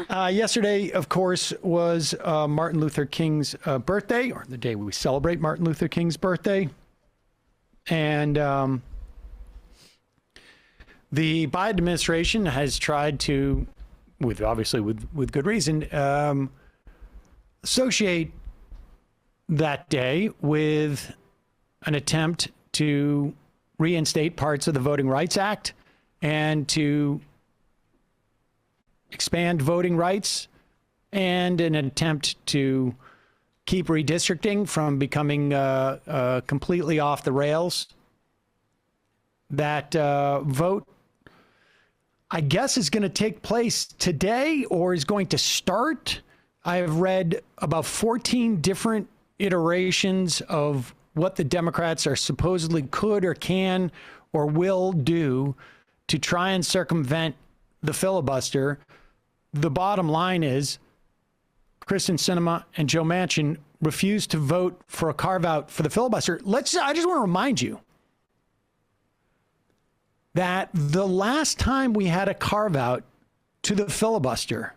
Yesterday, of course, was Martin Luther King's birthday, or the day we celebrate Martin Luther King's birthday. And the Biden administration has tried to, obviously with good reason, associate that day with an attempt to reinstate parts of the Voting Rights Act and to expand voting rights, and an attempt to keep redistricting from becoming completely off the rails. That vote, I guess, is going to take place today, or is going to start. I have read about 14 different iterations of what the Democrats are supposedly could or can or will do to try and circumvent the filibuster. The bottom line is Kyrsten Sinema and Joe Manchin refused to vote for a carve out for the filibuster. I just want to remind you that the last time we had a carve out to the filibuster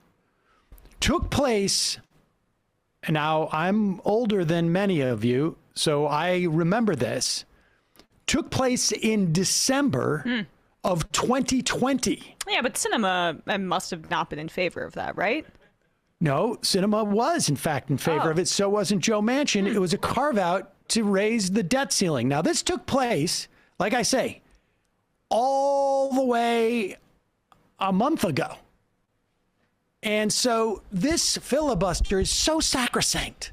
took place, and now I'm older than many of you, so I remember this, took place in December of 2020. Yeah, but Sinema must have not been in favor of that, right? No, Sinema was, in fact, in favor of it. So wasn't Joe Manchin. It was a carve out to raise the debt ceiling. Now, this took place, like I say, all the way a month ago. And so this filibuster is so sacrosanct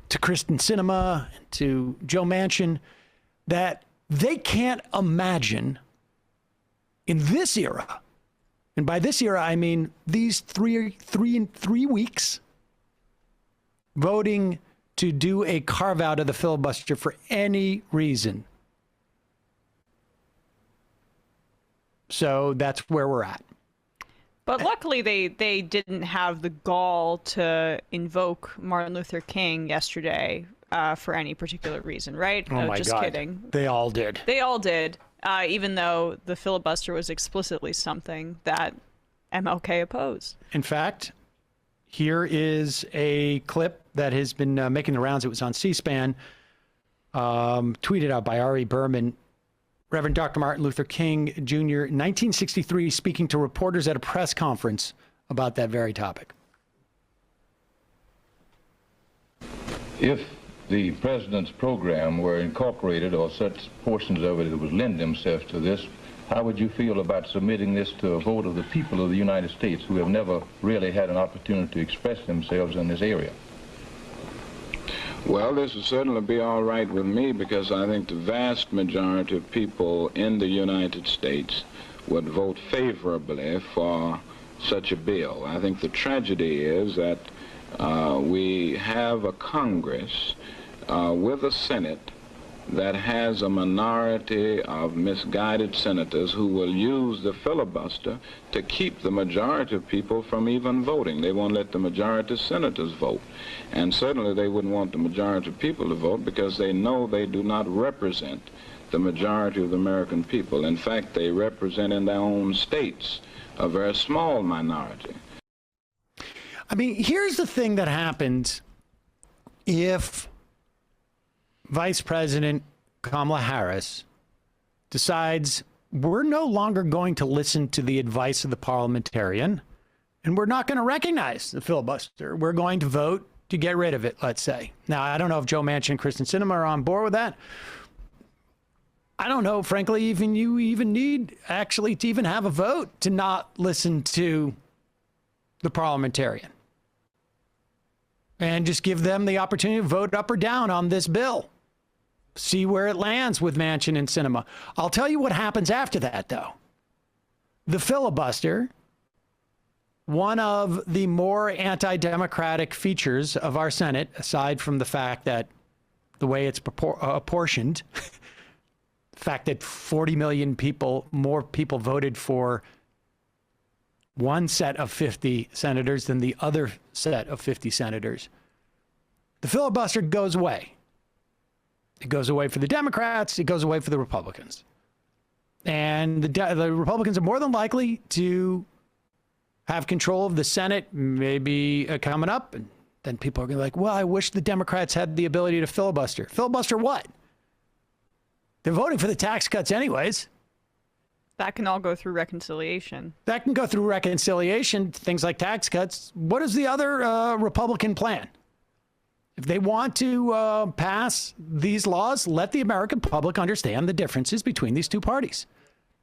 to Kyrsten Sinema, to Joe Manchin, that they can't imagine in this era, and by this era, I mean these three weeks, voting to do a carve out of the filibuster for any reason. So that's where we're at. But luckily, they didn't have the gall to invoke Martin Luther King yesterday for any particular reason, right? Oh, my just God. Kidding. They all did. They all did, even though the filibuster was explicitly something that MLK opposed. In fact, here is a clip that has been making the rounds. It was on C-SPAN, tweeted out by Ari Berman. Reverend Dr. Martin Luther King Jr., 1963, speaking to reporters at a press conference about that very topic. If the president's program were incorporated, or such portions of it that would lend themselves to this, how would you feel about submitting this to a vote of the people of the United States who have never really had an opportunity to express themselves in this area? Well, this would certainly be all right with me, because I think the vast majority of people in the United States would vote favorably for such a bill. I think the tragedy is that we have a Congress with a Senate that has a minority of misguided senators who will use the filibuster to keep the majority of people from even voting. They won't let the majority of senators vote. And certainly they wouldn't want the majority of people to vote, because they know they do not represent the majority of the American people. In fact, they represent in their own states a very small minority. I mean, here's the thing that happens if Vice President Kamala Harris decides we're no longer going to listen to the advice of the parliamentarian, and we're not going to recognize the filibuster. We're going to vote to get rid of it, let's say. Now, I don't know if Joe Manchin and Kyrsten Sinema are on board with that. I don't know, frankly, even you even need actually to even have a vote to not listen to the parliamentarian. And just give them the opportunity to vote up or down on this bill. See where it lands with Manchin and Sinema. I'll tell you what happens after that, though. The filibuster, one of the more anti-democratic features of our Senate, aside from the fact that the way it's apportioned, the fact that 40 million people, more people voted for one set of 50 senators than the other set of 50 senators. The filibuster goes away. It goes away for the Democrats. It goes away for the Republicans. And the Republicans are more than likely to have control of the Senate, maybe coming up, and then people are going to be like, well, I wish the Democrats had the ability to filibuster. Filibuster what? They're voting for the tax cuts anyways. That can all go through reconciliation. That can go through reconciliation, things like tax cuts. What is the other Republican plan? If they want to pass these laws, let the American public understand the differences between these two parties.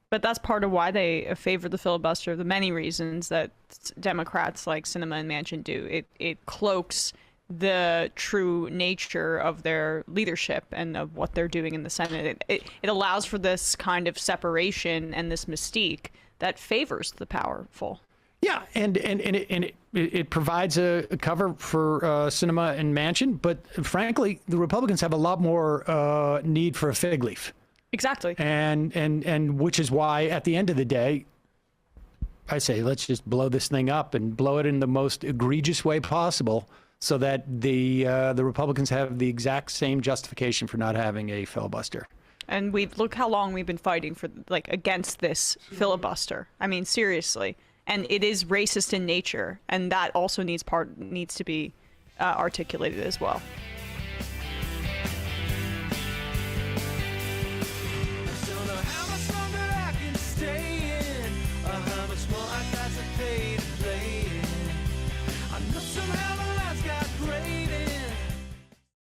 But that's part of why they favor the filibuster, the many reasons that Democrats like Sinema and Manchin do. It cloaks the true nature of their leadership and of what they're doing in the Senate. It allows for this kind of separation and this mystique that favors the powerful. Yeah, and it provides a cover for Sinema and Manchin, but frankly, the Republicans have a lot more need for a fig leaf. Exactly. And which is why, at the end of the day, I say let's just blow this thing up and blow it in the most egregious way possible, so that the Republicans have the exact same justification for not having a filibuster. And look how long we've been fighting for against this filibuster. I mean, seriously. And it is racist in nature, and that also needs to be articulated as well.